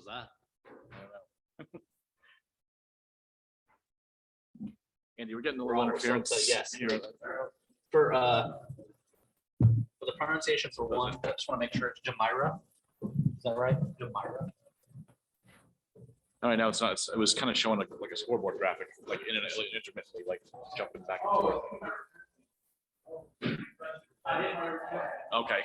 was that? Andy, we're getting a little interference. Yes. Here. For the pronunciation for one, I just want to make sure it's Jamirah. Is that right? Jamirah. No, I know it's not. It was kind of showing like a scoreboard graphic, like intermittently, like jumping back and forth. Okay.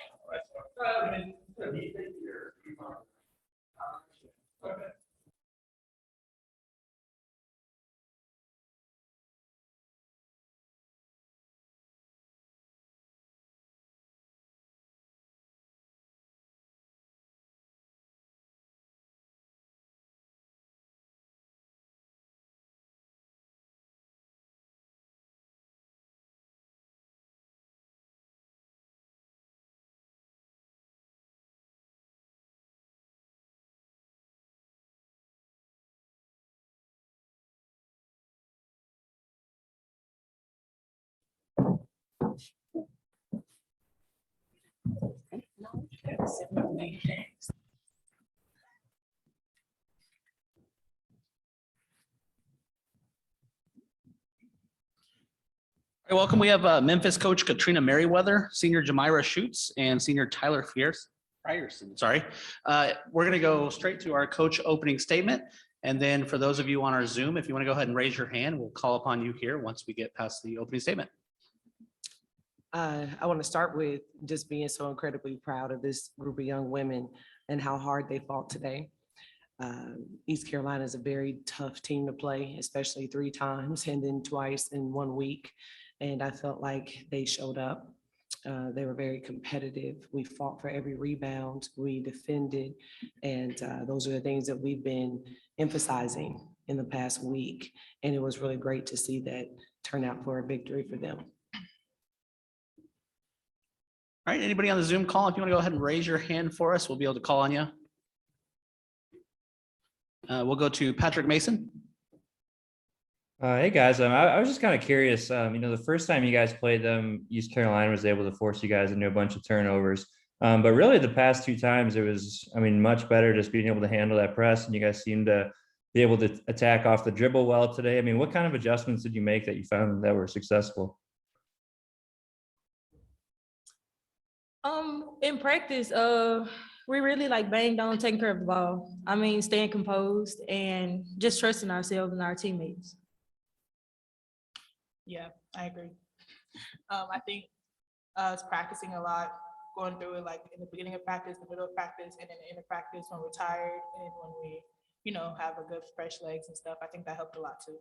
All right, welcome. We have Memphis coach Katrina Merriweather, senior Jamirah Shutes, and senior Tyler Frierson. Sorry. We're going to go straight to our coach opening statement. And then for those of you on our Zoom, if you want to go ahead and raise your hand, we'll call upon you here once we get past the opening statement. I want to start with just being so incredibly proud of this group of young women and how hard they fought today. East Carolina is a very tough team to play, especially 3 times and then twice in 1 week. And I felt like they showed up. They were very competitive. We fought for every rebound. We defended. And those are the things that we've been emphasizing in the past week. And it was really great to see that turn out for a victory for them. All right, anybody on the Zoom call, if you want to go ahead and raise your hand for us, we'll be able to call on you. We'll go to Patrick Mason. Hey guys, I was just kind of curious. The first time you guys played them, East Carolina was able to force you guys into a bunch of turnovers. But really the past 2 times it was, much better just being able to handle that press, and you guys seemed to be able to attack off the dribble well today. What kind of adjustments did you make that you found that were successful? In practice, we really banged on taking care of the ball. Staying composed and just trusting ourselves and our teammates. Yeah, I agree. I think us practicing a lot, going through it in the beginning of practice, the middle of practice, and then the end of practice when we're tired and when we, have a good fresh legs and stuff. I think that helped a lot too.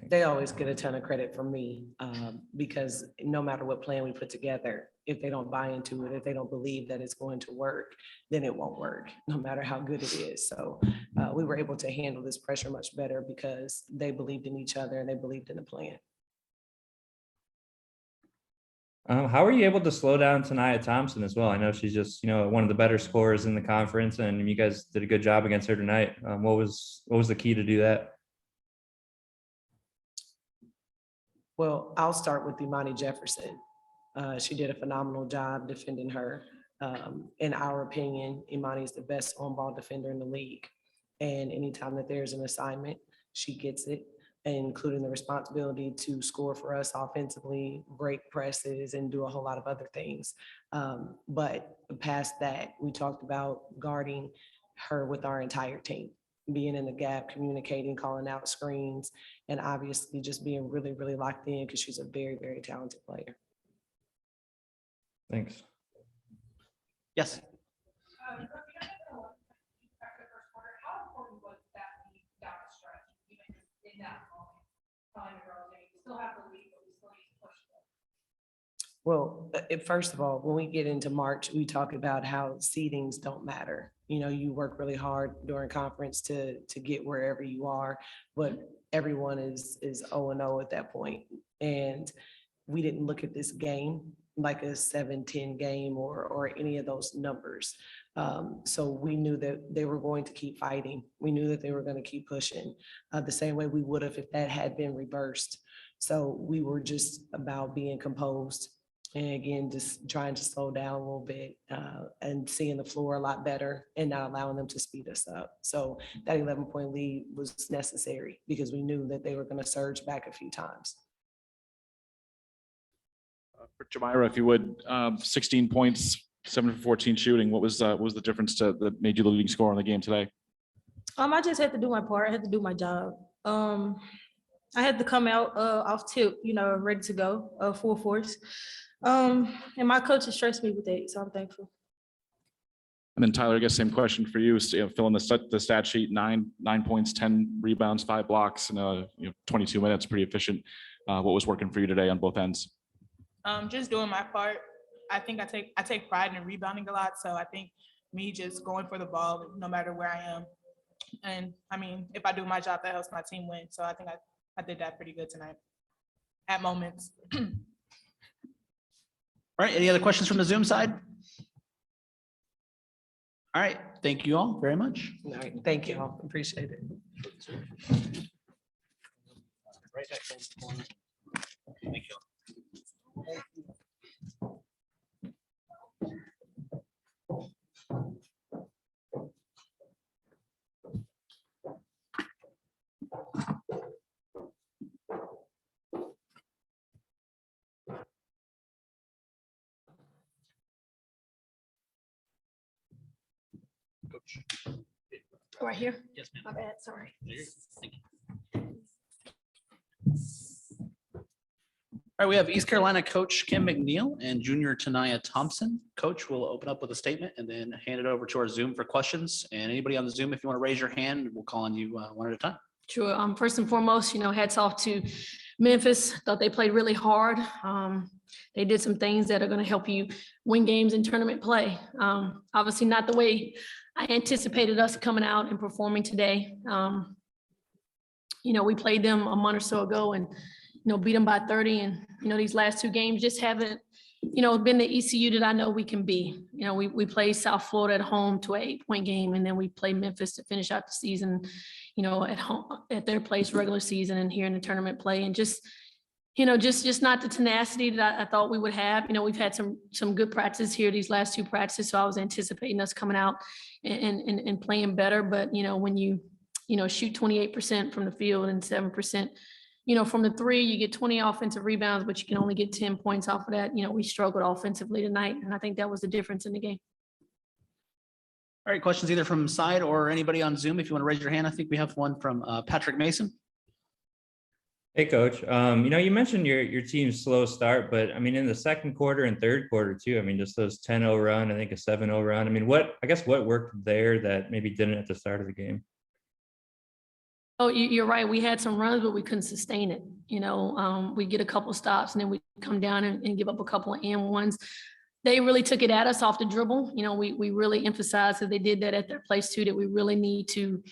They always get a ton of credit from me because no matter what plan we put together, if they don't buy into it, if they don't believe that it's going to work, then it won't work, no matter how good it is. So we were able to handle this pressure much better because they believed in each other and they believed in the plan. How were you able to slow down Taniyah Thompson as well? I know she's just, one of the better scorers in the conference, and you guys did a good job against her tonight. What was the key to do that? Well, I'll start with Imani Jefferson. She did a phenomenal job defending her. In our opinion, Imani is the best on-ball defender in the league. And anytime that there's an assignment, she gets it, including the responsibility to score for us offensively, break presses, and do a whole lot of other things. But past that, we talked about guarding her with our entire team, being in the gap, communicating, calling out screens, and obviously just being really, really locked in because she's a very, very talented player. Thanks. Yes. Well, first of all, when we get into March, we talk about how seedings don't matter. You work really hard during conference to get wherever you are, but everyone is 0-0 at that point. And we didn't look at this game like a 7-10 game or any of those numbers. So we knew that they were going to keep fighting. We knew that they were going to keep pushing the same way we would have if that had been reversed. So we were just about being composed, And again, just trying to slow down a little bit and seeing the floor a lot better and not allowing them to speed us up. So that 11-point lead was necessary because we knew that they were going to surge back a few times. For Jamirah, if you would, 16 points, 7 for 14 shooting. What was the difference that made you the leading scorer in the game today? I just had to do my part. I had to do my job. I had to come out off tip, ready to go, full force. And my coaches trust me with that, so I'm thankful. And then Tyler, I guess same question for you. So, filling the stat sheet, 9 points, 10 rebounds, 5 blocks, and 22 minutes, pretty efficient. What was working for you today on both ends? Just doing my part. I think I take pride in rebounding a lot. So I think me just going for the ball, no matter where I am. And I mean, if I do my job, that helps my team win. So I think I did that pretty good tonight at moments. All right, any other questions from the Zoom side? All right, thank you all very much. All right, thank you all. Appreciate it. Thank you. Coach. Right here. Yes, ma'am. My bad, sorry. Thank you. All right, we have East Carolina coach Kim McNeill and junior Taniyah Thompson. Coach will open up with a statement and then hand it over to our Zoom for questions. And anybody on the Zoom, if you want to raise your hand, we'll call on you one at a time. Sure. First and foremost, hats off to Memphis. Thought they played really hard. They did some things that are going to help you win games in tournament play. Obviously not the way I anticipated us coming out and performing today. We played them a month or so ago and, beat them by 30. And, these last 2 games just haven't, been the ECU that I know we can be. We played South Florida at home to an 8-point game, and then we played Memphis to finish out the season, at home, at their place, regular season, and here in the tournament play. And just not the tenacity that I thought we would have. We've had some good practices here, these last 2 practices. So I was anticipating us coming out and playing better. But, when you shoot 28% from the field and 7%, from the 3, you get 20 offensive rebounds, but you can only get 10 points off of that. We struggled offensively tonight, and I think that was the difference in the game. All right, questions either from side or anybody on Zoom. If you want to raise your hand, I think we have one from Patrick Mason. Hey, Coach. You mentioned your team's slow start, but in the second quarter and third quarter too. Just those 10-0 run, I think a 7-0 run. What worked there that maybe didn't at the start of the game? Oh, you're right. We had some runs, but we couldn't sustain it. We get a couple stops and then we come down and give up a couple of and-ones. They really took it at us off the dribble. We really emphasized that they did that at their place too, that we really need to,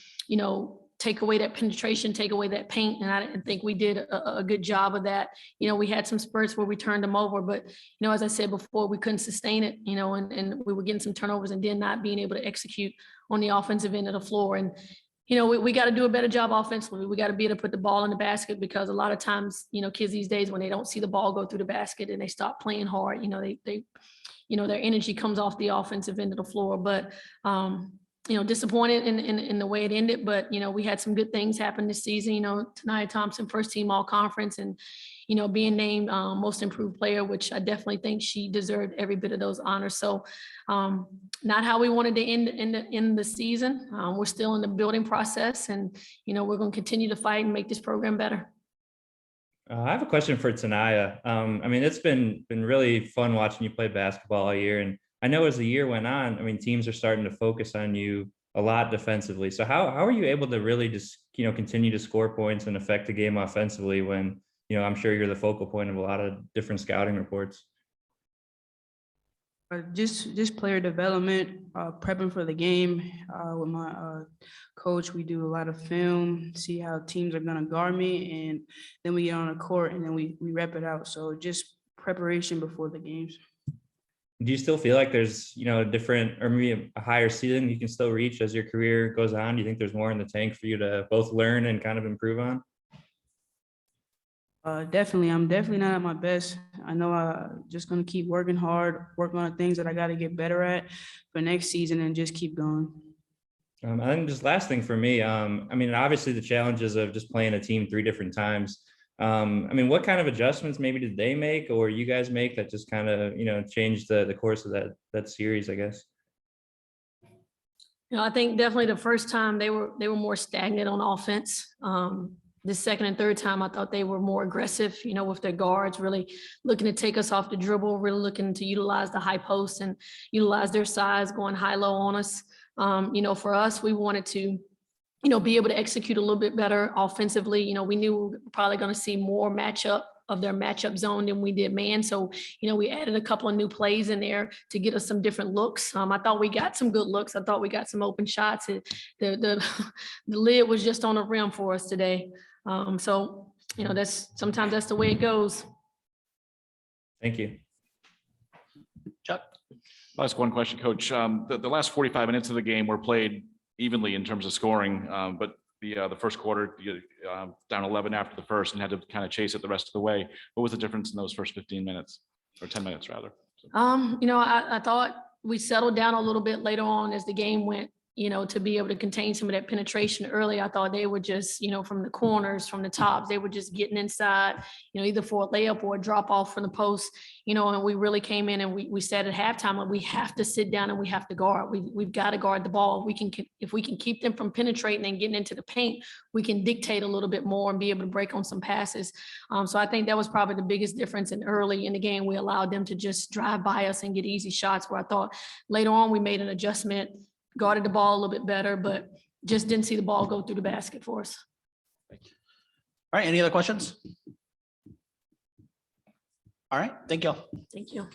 take away that penetration, take away that paint. And I didn't think we did a good job of that. We had some spurts where we turned them over, but, as I said before, we couldn't sustain it, and we were getting some turnovers and then not being able to execute on the offensive end of the floor. And, we got to do a better job offensively. We got to be able to put the ball in the basket, because a lot of times, kids these days, when they don't see the ball go through the basket and they stop playing hard, they their energy comes off the offensive end of the floor. But, disappointed in the way it ended, but, we had some good things happen this season. Taniyah Thompson, first team all conference, and, being named most improved player, which I definitely think she deserved every bit of those honors. So not how we wanted to end the season. We're still in the building process, and, we're going to continue to fight and make this program better. I have a question for Taniyah. It's been really fun watching you play basketball all year. And I know as the year went on, teams are starting to focus on you a lot defensively. So how are you able to really just, continue to score points and affect the game offensively when, I'm sure you're the focal point of a lot of different scouting reports? Just player development, prepping for the game. With my coach, we do a lot of film, see how teams are going to guard me, and then we get on the court and then we rep it out. So just preparation before the games. Do you still feel like there's, a different or maybe a higher ceiling you can still reach as your career goes on? Do you think there's more in the tank for you to both learn and kind of improve on? Definitely. I'm definitely not at my best. I know I'm just gonna keep working hard, work on the things that I gotta get better at for next season and just keep going. I think just last thing for me, I mean, obviously the challenges of just playing a team 3 different times. I mean, what kind of adjustments maybe did they make or you guys make that just kind of, changed the course of that series, I guess? I think definitely the first time they were more stagnant on offense. The second and third time, I thought they were more aggressive, with their guards really looking to take us off the dribble, really looking to utilize the high post and utilize their size, going high-low on us. For us, we wanted to, be able to execute a little bit better offensively. We knew we were probably going to see more their matchup zone than we did man. So, we added a couple of new plays in there to get us some different looks. I thought we got some good looks. I thought we got some open shots. The lid was just on the rim for us today. Sometimes that's the way it goes. Thank you. Chuck? I'll ask one question, Coach. The last 45 minutes of the game were played evenly in terms of scoring, but the first quarter, down 11 after the first and had to kind of chase it the rest of the way. What was the difference in those first 15 minutes or 10 minutes rather? I thought we settled down a little bit later on as the game went, to be able to contain some of that penetration early. I thought they were just, from the corners, from the tops, they were just getting inside, either for a layup or a drop off from the post, and we really came in and we said at halftime, like, we have to sit down and we have to guard. We've got to guard the ball. If we can keep them from penetrating and getting into the paint, we can dictate a little bit more and be able to break on some passes. So I think that was probably the biggest difference. And early in the game, we allowed them to just drive by us and get easy shots, where I thought later on we made an adjustment, guarded the ball a little bit better, but just didn't see the ball go through the basket for us. All right, any other questions? All right, thank you. Thank you.